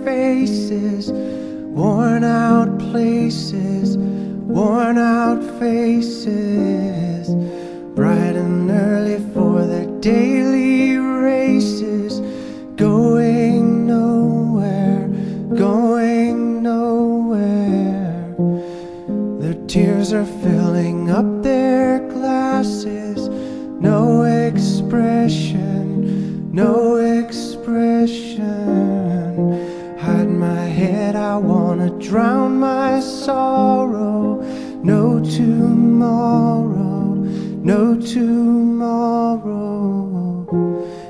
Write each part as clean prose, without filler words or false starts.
faces, worn out places, worn out faces, bright and early for their daily races, going nowhere, going nowhere. Their tears are filling up their glasses, no expression, no expression. Hide my head, I wanna drown my sorrow. No tomorrow, no tomorrow.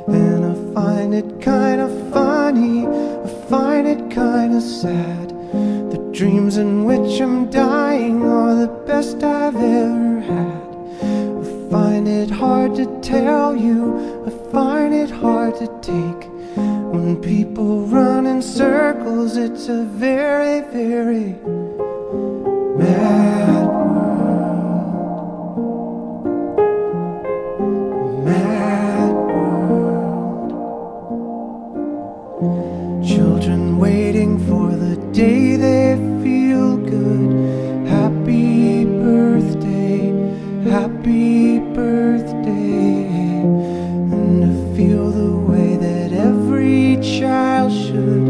And I find it kinda funny, I find it kinda sad. The dreams in which I'm dying are the best I've ever had. I find it hard to tell you, I find it hard to take. When people run in circles, it's a very, very mad world. Mad world. Children waiting for the day they feel good. Happy birthday, happy birthday. And to feel the way that every child should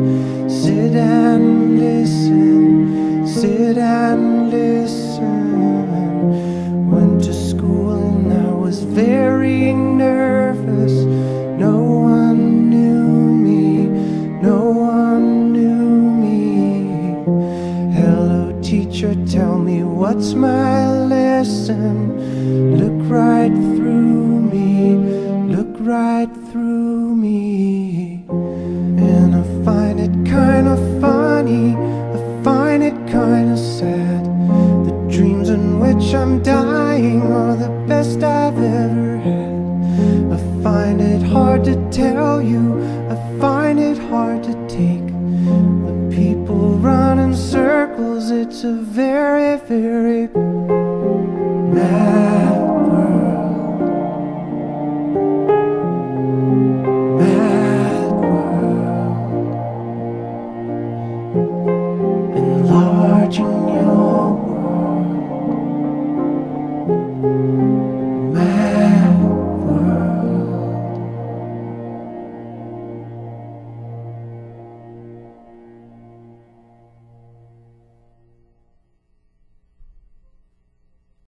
sit and listen, sit and listen. Went to school and I was very nervous. No one knew me, no one knew me. Hello teacher, tell me what's my lesson. Look right through me, look right through me. And I find it kinda funny, I find it kinda sad. The dreams in which I'm dying are the best I've ever had. I find it hard to tell you, I find it hard to take. When people run in circles, it's a very